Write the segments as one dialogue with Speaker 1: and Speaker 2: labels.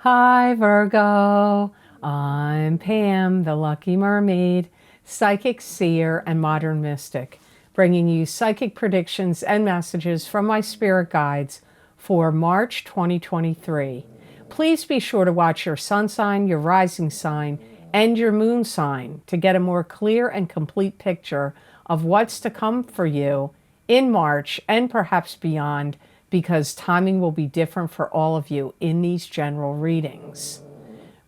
Speaker 1: Hi Virgo, I'm Pam, the Lucky Mermaid, psychic seer and modern mystic, bringing you psychic predictions and messages from my spirit guides for March 2023. Please be sure to watch your sun sign, your rising sign, and your moon sign to get a more clear and complete picture of what's to come for you in March and perhaps beyond, because timing will be different for all of you in these general readings.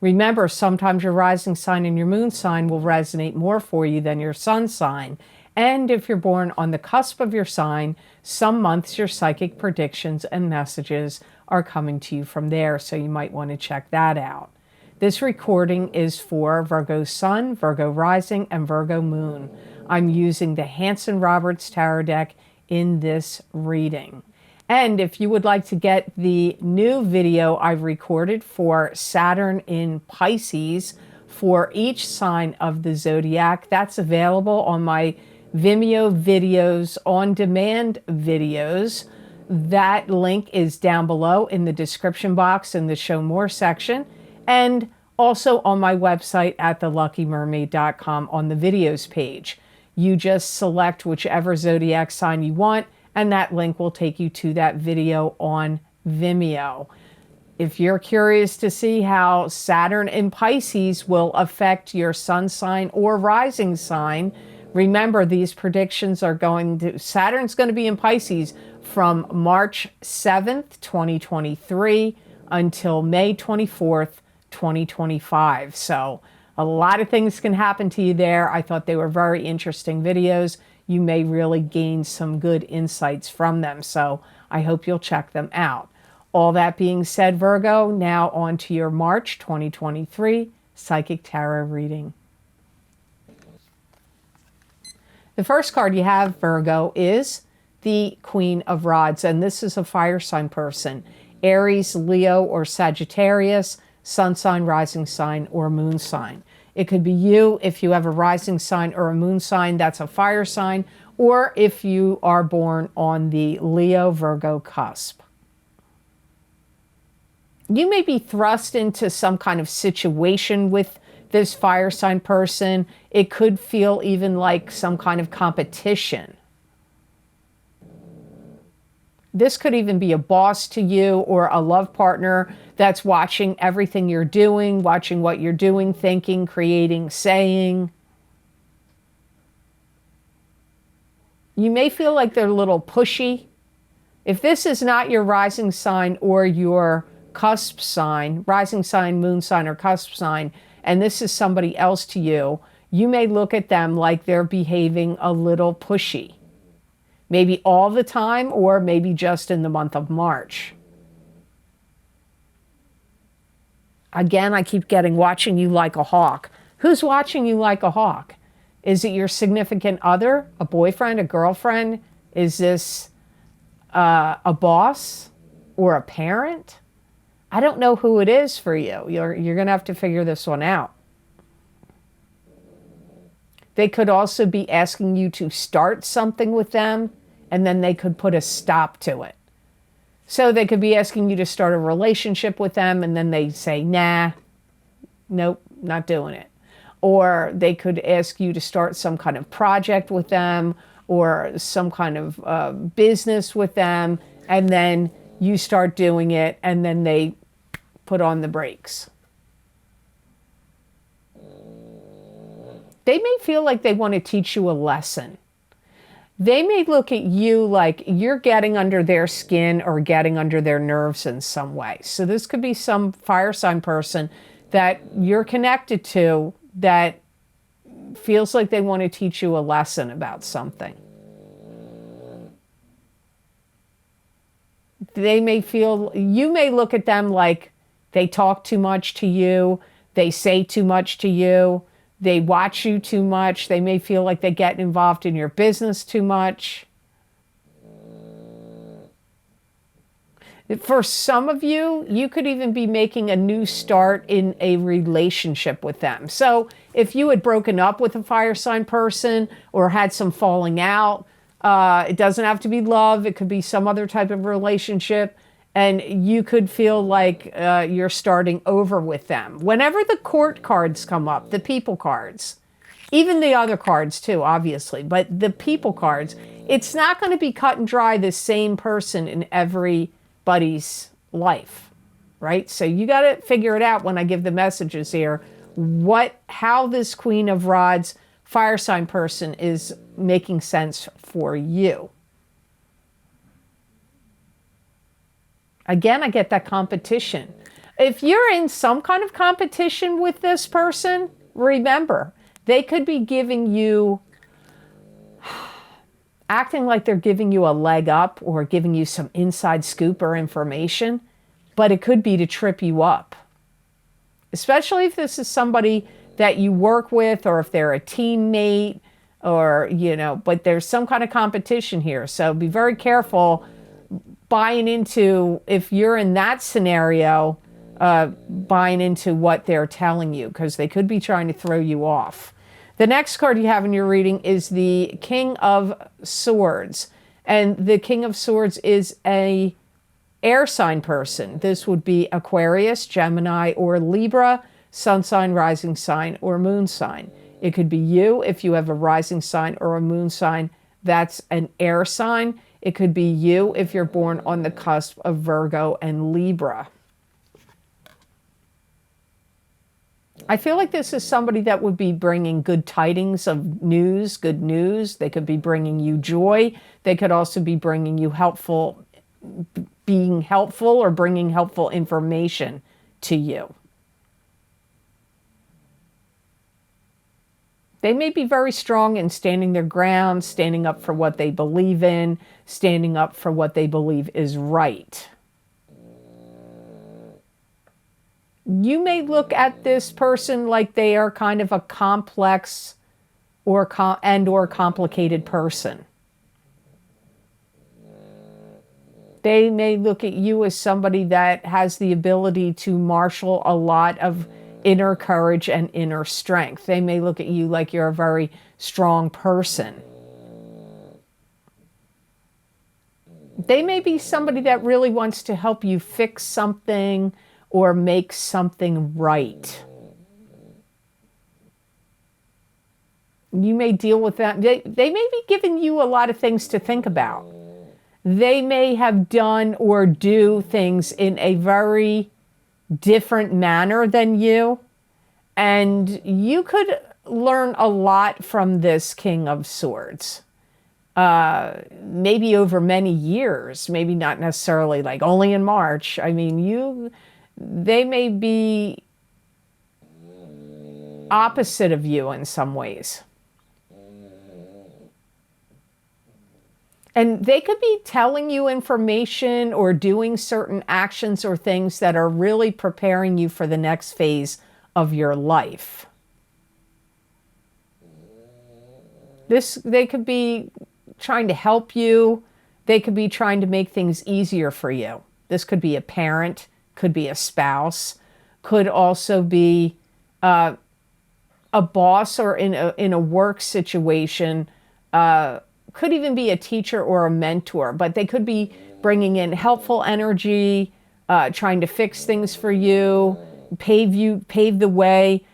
Speaker 1: Remember, sometimes your rising sign and your moon sign will resonate more for you than your sun sign. And if you're born on the cusp of your sign, some months your psychic predictions and messages are coming to you from there, so you might want to check that out. This recording is for Virgo Sun, Virgo Rising, and Virgo Moon. I'm using the Hanson-Roberts Tarot deck in this reading. And if you would like to get the new video I've recorded for Saturn in Pisces for each sign of the zodiac, that's available on my Vimeo videos on demand videos. That link is down below in the description box in the Show More section, and also on my website at theluckymermaid.com on the videos page. You just select whichever zodiac sign you want, and that link will take you to that video on Vimeo. If you're curious to see how Saturn in Pisces will affect your sun sign or rising sign, remember these predictions are Saturn's going to be in Pisces from March 7th, 2023 until May 24th, 2025. So a lot of things can happen to you there. I thought they were very interesting videos. You may really gain some good insights from them, so I hope you'll check them out. All that being said, Virgo, now on to your March 2023 Psychic Tarot reading. The first card you have, Virgo, is the Queen of Rods, and this is a fire sign person. Aries, Leo, or Sagittarius, sun sign, rising sign, or moon sign. It could be you if you have a rising sign or a moon sign, that's a fire sign, or if you are born on the Leo-Virgo cusp. You may be thrust into some kind of situation with this fire sign person. It could feel even like some kind of competition. This could even be a boss to you or a love partner that's watching everything you're doing, watching what you're doing, thinking, creating, saying. You may feel like they're a little pushy. If this is not your rising sign or your cusp sign, rising sign, moon sign, or cusp sign, and this is somebody else to you, you may look at them like they're behaving a little pushy. Maybe all the time, or maybe just in the month of March. Again, I keep getting watching you like a hawk. Who's watching you like a hawk? Is it your significant other, a boyfriend, a girlfriend? Is this a boss or a parent? I don't know who it is for you. You're going to have to figure this one out. They could also be asking you to start something with them, and then they could put a stop to it. So they could be asking you to start a relationship with them, and then they say, nah, nope, not doing it. Or they could ask you to start some kind of project with them or some kind of business with them, and then you start doing it, and then they put on the brakes. They may feel like they want to teach you a lesson. They may look at you like you're getting under their skin or getting under their nerves in some way. So this could be some fire sign person that you're connected to that feels like they want to teach you a lesson about something. They may feel, you may look at them like they talk too much to you, they say too much to you, they watch you too much. They may feel like they get involved in your business too much. For some of you, you could even be making a new start in a relationship with them. So if you had broken up with a fire sign person or had some falling out, it doesn't have to be love. It could be some other type of relationship. And you could feel like you're starting over with them. Whenever the court cards come up, the people cards, even the other cards too, obviously, but the people cards, it's not going to be cut and dry the same person in everybody's life, right? So you got to figure it out when I give the messages here, how this Queen of Rods fire sign person is making sense for you. Again, I get that competition. If you're in some kind of competition with this person, remember, they could be giving you, acting like they're giving you a leg up or giving you some inside scoop or information, but it could be to trip you up. Especially if this is somebody that you work with or if they're a teammate or, but there's some kind of competition here. So be very careful buying into, if you're in that scenario, buying into what they're telling you, because they could be trying to throw you off. The next card you have in your reading is the King of Swords. And the King of Swords is a air sign person. This would be Aquarius, Gemini, or Libra, sun sign, rising sign, or moon sign. It could be you if you have a rising sign or a moon sign. That's an air sign. It could be you if you're born on the cusp of Virgo and Libra. I feel like this is somebody that would be bringing good tidings of news, good news. They could be bringing you joy. They could also be bringing you being helpful or bringing helpful information to you. They may be very strong in standing their ground, standing up for what they believe in, standing up for what they believe is right. You may look at this person like they are kind of a complex or complicated person. They may look at you as somebody that has the ability to marshal a lot of inner courage and inner strength. They may look at you like you're a very strong person. They may be somebody that really wants to help you fix something or make something right. You may deal with that. They may be giving you a lot of things to think about. They may have done or do things in a very different manner than you, and you could learn a lot from this King of Swords. Maybe over many years, maybe not necessarily like only in March. I mean, they may be opposite of you in some ways. And they could be telling you information or doing certain actions or things that are really preparing you for the next phase of your life. They could be trying to help you. They could be trying to make things easier for you. This could be a parent, could be a spouse, could also be a boss or in a work situation, could even be a teacher or a mentor, but they could be bringing in helpful energy, trying to fix things for you, pave the way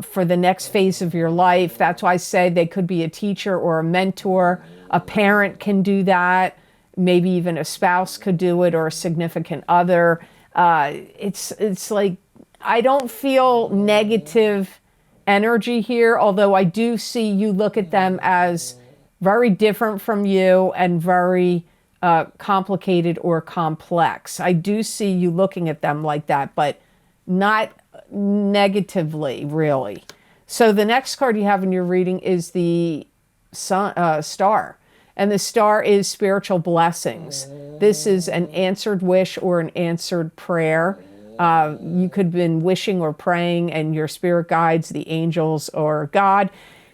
Speaker 1: for the next phase of your life. That's why I say they could be a teacher or a mentor. A parent can do that. Maybe even a spouse could do it, or a significant other. It's like, I don't feel negative energy here, although I do see you look at them as very different from you and very complicated or complex. I do see you looking at them like that, but not negatively, really. So the next card you have in your reading is the Star. And the Star is spiritual blessings. This is an answered wish or an answered prayer. You could have been wishing or praying, and your spirit guides, the angels or God,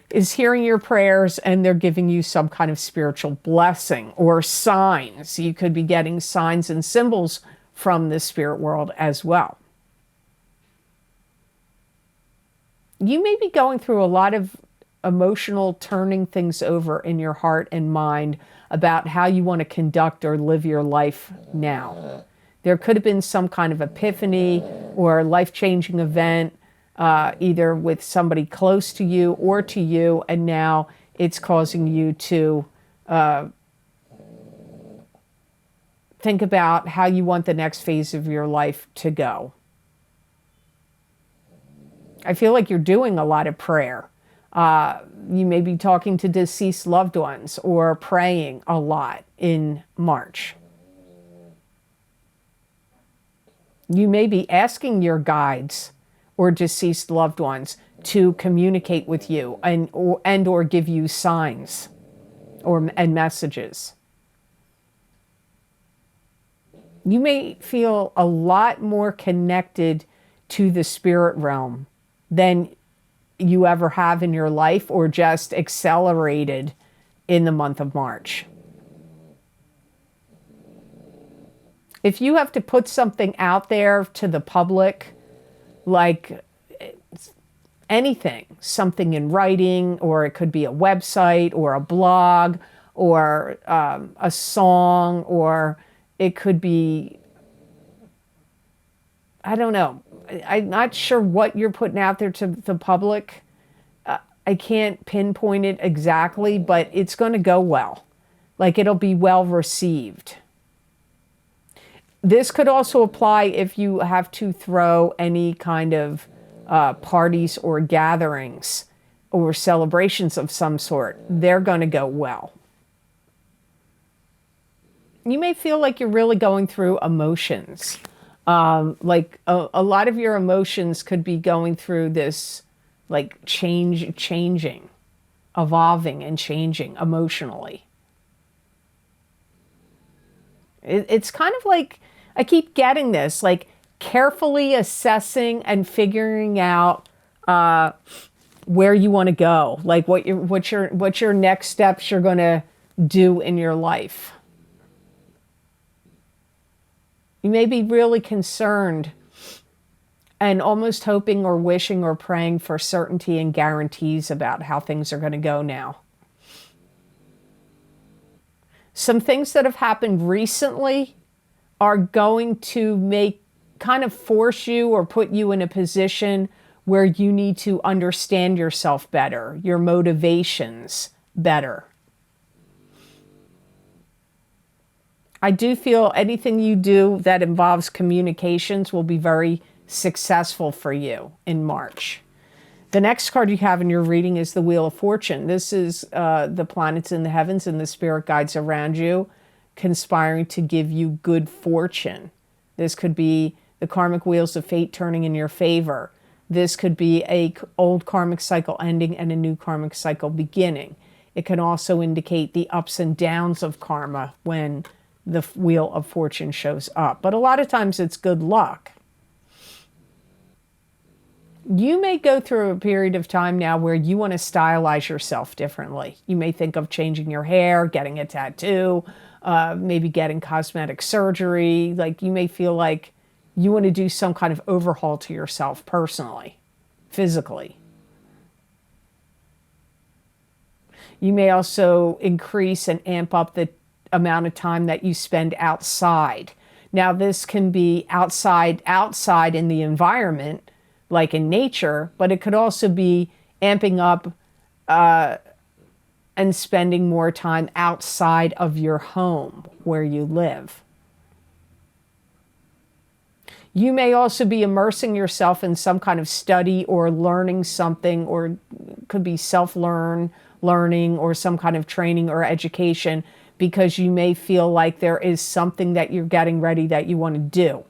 Speaker 1: is hearing your prayers, and they're giving you some kind of spiritual blessing or signs. You could be getting signs and symbols from the spirit world as well. You may be going through a lot of emotional turning things over in your heart and mind about how you want to conduct or live your life now. There could have been some kind of epiphany or life-changing event, either with somebody close to you or to you, and now it's causing you to think about how you want the next phase of your life to go. I feel like you're doing a lot of prayer. You may be talking to deceased loved ones or praying a lot in March. You may be asking your guides or deceased loved ones to communicate with you and or give you signs and messages. You may feel a lot more connected to the spirit realm than you ever have in your life, or just accelerated in the month of March. If you have to put something out there to the public, like anything, something in writing, or it could be a website or a blog or a song, or it could be, I don't know. I'm not sure what you're putting out there to the public. I can't pinpoint it exactly, but it's going to go well. Like, it'll be well received. This could also apply if you have to throw any kind of parties or gatherings or celebrations of some sort. They're going to go well. You may feel like you're really going through emotions. Like a lot of your emotions could be going through this, like, changing, evolving and changing emotionally. It's kind of like, I keep getting this, like, carefully assessing and figuring out where you want to go, like what your next steps you're going to do in your life. You may be really concerned and almost hoping or wishing or praying for certainty and guarantees about how things are going to go now. Some things that have happened recently are going to kind of force you or put you in a position where you need to understand yourself better, your motivations better. I do feel anything you do that involves communications will be very successful for you in March. The next card you have in your reading is the Wheel of Fortune. This is the planets in the heavens and the spirit guides around you conspiring to give you good fortune. This could be the karmic wheels of fate turning in your favor. This could be an old karmic cycle ending and a new karmic cycle beginning. It can also indicate the ups and downs of karma when the Wheel of Fortune shows up. But a lot of times it's good luck. You may go through a period of time now where you want to stylize yourself differently. You may think of changing your hair, getting a tattoo, maybe getting cosmetic surgery. Like, you may feel like you want to do some kind of overhaul to yourself personally, physically. You may also increase and amp up the amount of time that you spend outside. Now, this can be outside in the environment, like in nature, but it could also be amping up and spending more time outside of your home where you live. You may also be immersing yourself in some kind of study or learning something, or it could be self-learning or some kind of training or education, because you may feel like there is something that you're getting ready that you want to do.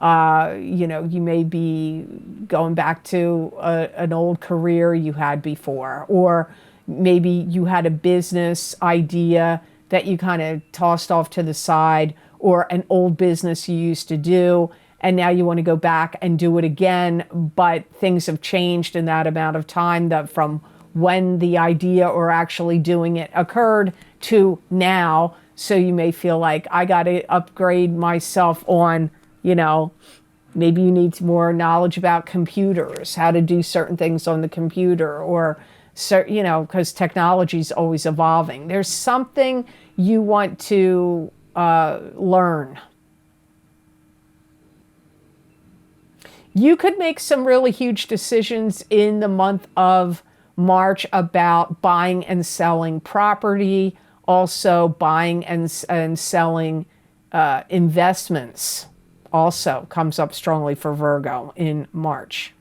Speaker 1: You may be going back to an old career you had before, or maybe you had a business idea that you kind of tossed off to the side, or an old business you used to do, and now you want to go back and do it again, but things have changed in that amount of time that from when the idea or actually doing it occurred to now. So you may feel like, I got to upgrade myself on, maybe you need more knowledge about computers, how to do certain things on the computer, or, because technology is always evolving. There's something you want to learn. You could make some really huge decisions in the month of March about buying and selling property, also buying and selling investments. Also comes up strongly for Virgo in March.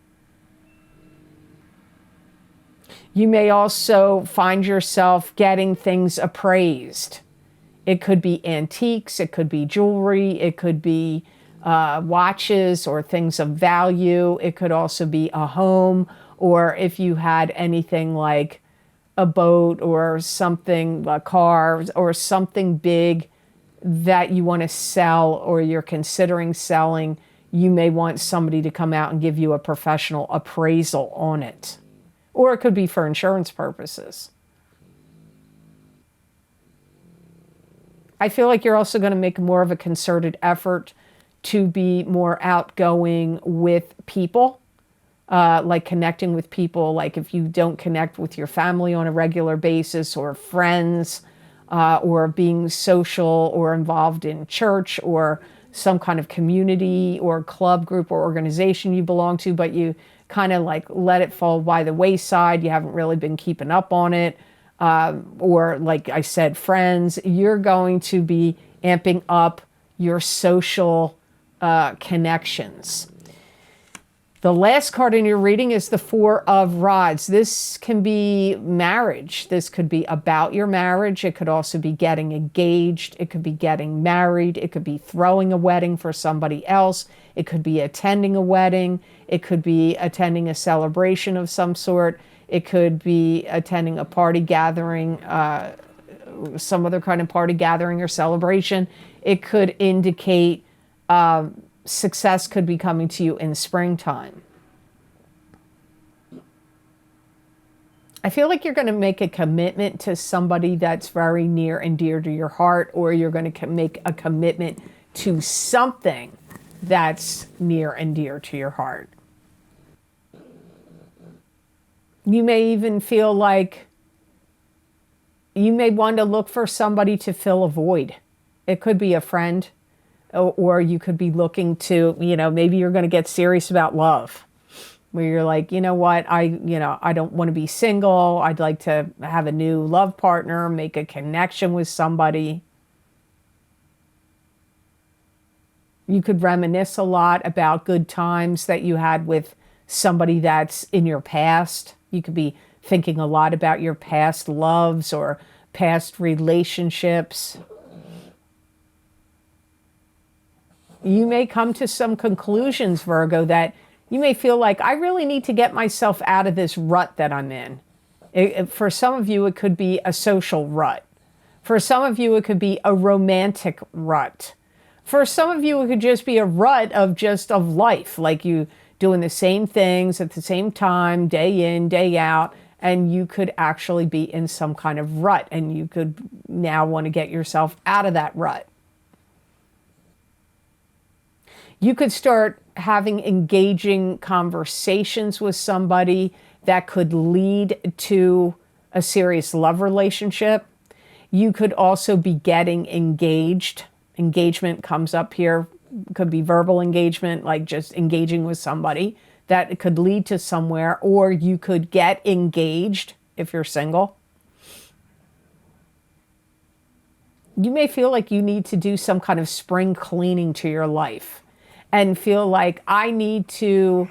Speaker 1: You may also find yourself getting things appraised. It could be antiques, it could be jewelry, it could be watches or things of value. It could also be a home, or if you had anything like a boat or something, a car or something big that you want to sell or you're considering selling, you may want somebody to come out and give you a professional appraisal on it. Or it could be for insurance purposes. I feel like you're also going to make more of a concerted effort to be more outgoing with people, like connecting with people. Like if you don't connect with your family on a regular basis, or friends, or being social or involved in church or some kind of community or club group or organization you belong to, but you kind of like let it fall by the wayside. You haven't really been keeping up on it. Or like I said, friends, you're going to be amping up your social connections. The last card in your reading is the Four of Rods. This can be marriage. This could be about your marriage. It could also be getting engaged. It could be getting married. It could be throwing a wedding for somebody else. It could be attending a wedding. It could be attending a celebration of some sort. It could be attending a party gathering, some other kind of party gathering or celebration. It could indicate success could be coming to you in springtime. I feel like you're going to make a commitment to somebody that's very near and dear to your heart, or you're going to make a commitment to something that's near and dear to your heart. You may even feel like you may want to look for somebody to fill a void. It could be a friend, or you could be looking to, maybe you're going to get serious about love, where you're like, you know what, I don't want to be single. I'd like to have a new love partner, make a connection with somebody. You could reminisce a lot about good times that you had with somebody that's in your past. You could be thinking a lot about your past loves or past relationships. You may come to some conclusions, Virgo, that you may feel like, I really need to get myself out of this rut that I'm in. For some of you, it could be a social rut. For some of you, it could be a romantic rut. For some of you, it could just be a rut of life, like you doing the same things at the same time, day in, day out, and you could actually be in some kind of rut, and you could now want to get yourself out of that rut. You could start having engaging conversations with somebody that could lead to a serious love relationship. You could also be getting engaged. Engagement comes up here. Could be verbal engagement, like just engaging with somebody that could lead to somewhere, or you could get engaged if you're single. You may feel like you need to do some kind of spring cleaning to your life and feel like, I need to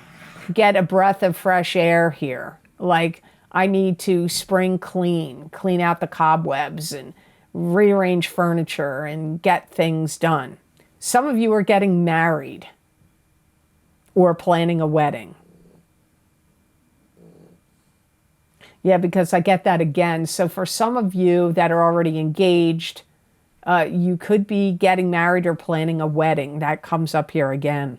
Speaker 1: get a breath of fresh air here. Like I need to spring clean out the cobwebs and rearrange furniture and get things done. Some of you are getting married or planning a wedding. Yeah, because I get that again. So for some of you that are already engaged, you could be getting married or planning a wedding. That comes up here again.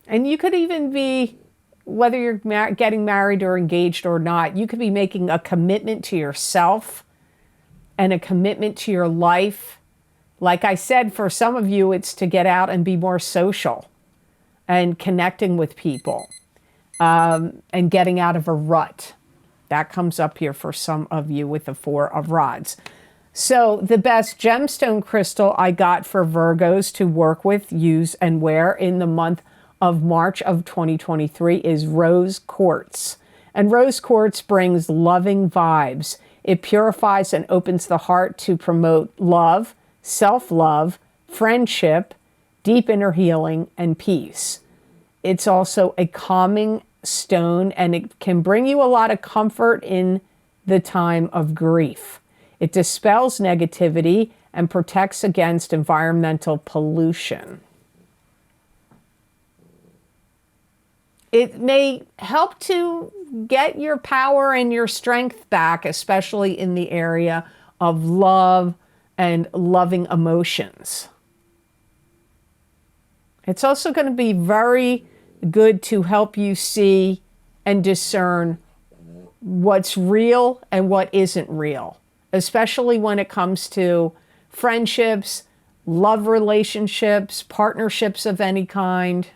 Speaker 1: And you could even be, whether you're getting married or engaged or not, you could be making a commitment to yourself and a commitment to your life. Like I said, for some of you, it's to get out and be more social and connecting with people, and getting out of a rut. That comes up here for some of you with the Four of Rods. So the best gemstone crystal I got for Virgos to work with, use, and wear in the month of March of 2023 is rose quartz. And rose quartz brings loving vibes. It purifies and opens the heart to promote love, self-love, friendship, deep inner healing, and peace. It's also a calming stone, and it can bring you a lot of comfort in the time of grief. It dispels negativity and protects against environmental pollution. It may help to get your power and your strength back, especially in the area of love and loving emotions. It's also going to be very good to help you see and discern what's real and what isn't real, especially when it comes to friendships, love relationships, partnerships of any kind.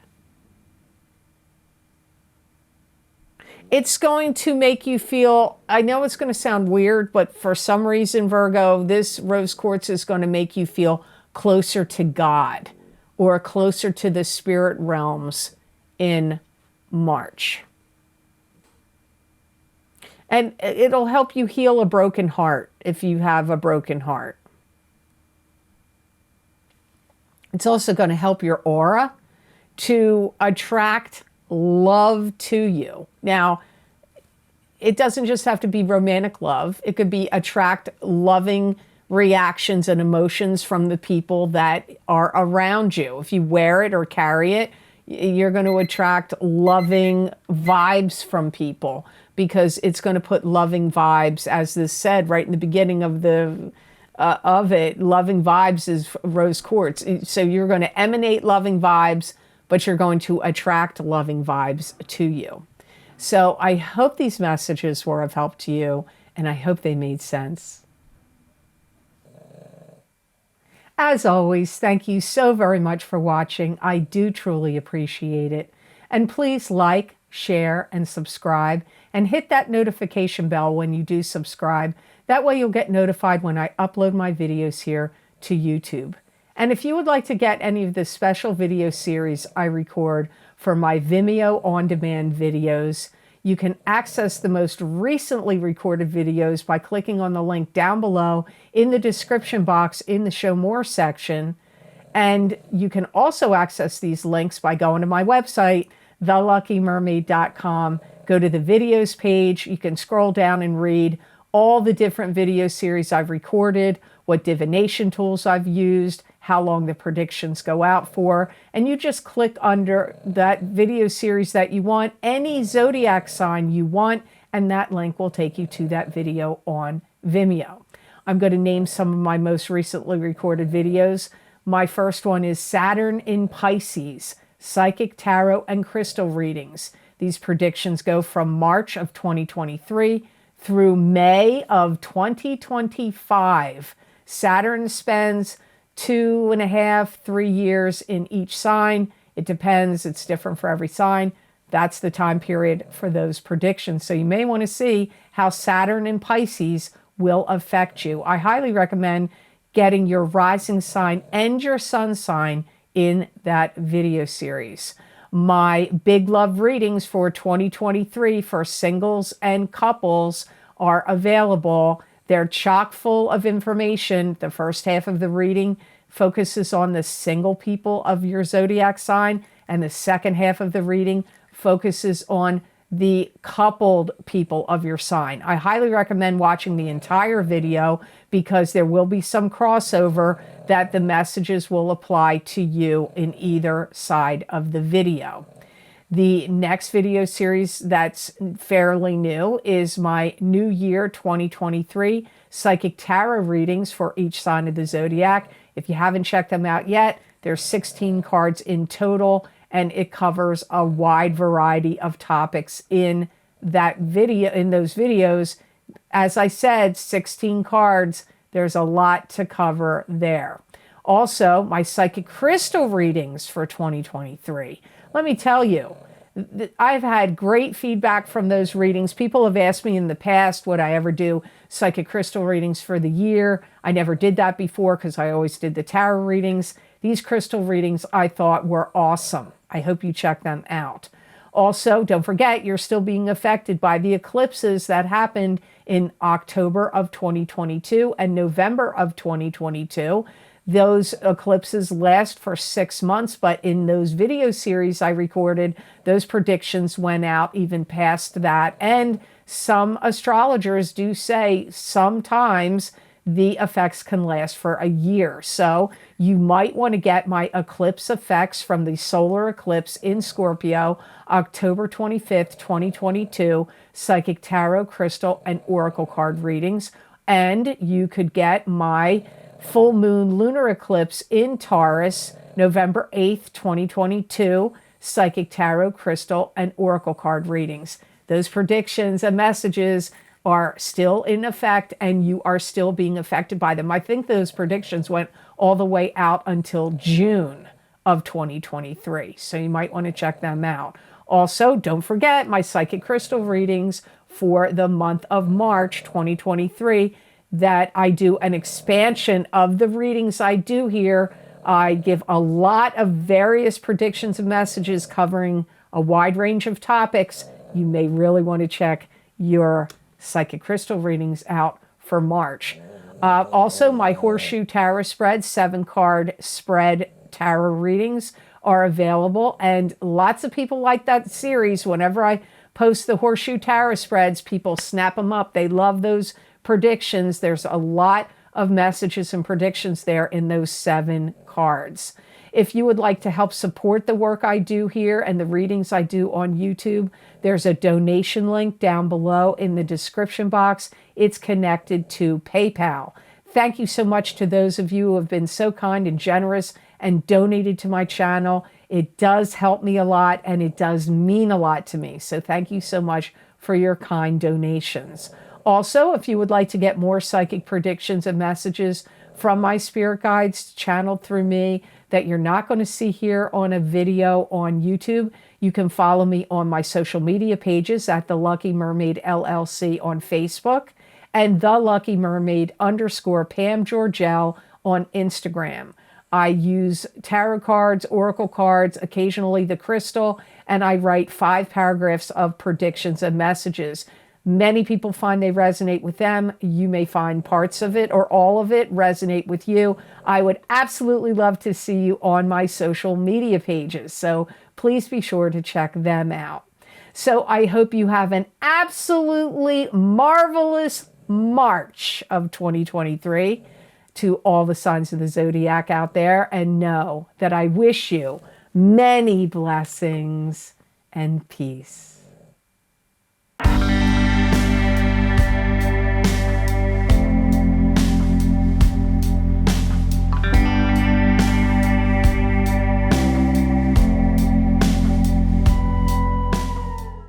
Speaker 1: It's going to make you feel, I know it's going to sound weird, but for some reason, Virgo, this rose quartz is going to make you feel closer to God or closer to the spirit realms in March. And it'll help you heal a broken heart if you have a broken heart. It's also going to help your aura to attract love to you. Now, it doesn't just have to be romantic love. It could be attract loving reactions and emotions from the people that are around you. If you wear it or carry it, you're going to attract loving vibes from people, because it's going to put loving vibes, as this said right in the beginning of the it. Loving vibes is rose quartz. So you're going to emanate loving vibes, but you're going to attract loving vibes to you. So I hope these messages were of help to you, and I hope they made sense. As always, thank you so very much for watching. I do truly appreciate it. And please like, share, and subscribe, and hit that notification bell when you do subscribe. That way you'll get notified when I upload my videos here to YouTube. And if you would like to get any of the special video series I record for my Vimeo on-demand videos, you can access the most recently recorded videos by clicking on the link down below in the description box in the Show More section. And you can also access these links by going to my website, theluckymermaid.com. Go to the videos page. You can scroll down and read all the different video series I've recorded, what divination tools I've used, how long the predictions go out for, and you just click under that video series that you want, any zodiac sign you want, and that link will take you to that video on Vimeo. I'm going to name some of my most recently recorded videos. My first one is Saturn in Pisces, Psychic Tarot and Crystal Readings. These predictions go from March of 2023 through May of 2025. Saturn spends 2.5, 3 years in each sign. It depends. It's different for every sign. That's the time period for those predictions. So you may want to see how Saturn in Pisces will affect you. I highly recommend getting your rising sign and your sun sign in that video series. My Big Love readings for 2023 for singles and couples are available. They're chock full of information. The first half of the reading focuses on the single people of your zodiac sign, and the second half of the reading focuses on the coupled people of your sign. I highly recommend watching the entire video because there will be some crossover that the messages will apply to you in either side of the video. The next video series that's fairly new is my New Year 2023 Psychic Tarot readings for each sign of the zodiac. If you haven't checked them out yet, there's 16 cards in total, and it covers a wide variety of topics in that video, in those videos. As I said, 16 cards. There's a lot to cover there. Also, my Psychic Crystal readings for 2023. Let me tell you, I've had great feedback from those readings. People have asked me in the past, would I ever do psychic crystal readings for the year? I never did that before because I always did the tarot readings. These crystal readings I thought were awesome. I hope you check them out. Also, don't forget, you're still being affected by the eclipses that happened in October of 2022 and November of 2022. Those eclipses last for 6 months, but in those video series I recorded, those predictions went out even past that. And some astrologers do say sometimes the effects can last for a year. So you might want to get my eclipse effects from the solar eclipse in Scorpio, October 25th, 2022, psychic tarot, crystal, and oracle card readings. And you could get my full moon lunar eclipse in Taurus, November 8th, 2022, psychic tarot, crystal, and oracle card readings. Those predictions and messages are still in effect and you are still being affected by them. I think those predictions went all the way out until June of 2023. So you might want to check them out. Also, don't forget my psychic crystal readings for the month of March 2023, that I do an expansion of the readings I do here. I give a lot of various predictions and messages covering a wide range of topics. You may really want to check your psychic crystal readings out for March. Also, my Horseshoe Tarot spread, 7-card spread tarot readings are available. And lots of people like that series. Whenever I post the Horseshoe Tarot spreads, people snap them up. They love those predictions. There's a lot of messages and predictions there in those 7 cards. If you would like to help support the work I do here and the readings I do on YouTube, there's a donation link down below in the description box. It's connected to PayPal. Thank you so much to those of you who have been so kind and generous and donated to my channel. It does help me a lot and it does mean a lot to me. So thank you so much for your kind donations. Also, if you would like to get more psychic predictions and messages from my spirit guides channeled through me that you're not going to see here on a video on YouTube, you can follow me on my social media pages at the Lucky Mermaid LLC on Facebook and the Lucky Mermaid _ Pam Georgel on Instagram. I use tarot cards, oracle cards, occasionally the crystal, and I write 5 paragraphs of predictions and messages. Many people find they resonate with them. You may find parts of it or all of it resonate with you. I would absolutely love to see you on my social media pages. So please be sure to check them out. So I hope you have an absolutely marvelous March of 2023 to all the signs of the zodiac out there. And know that I wish you many blessings and peace.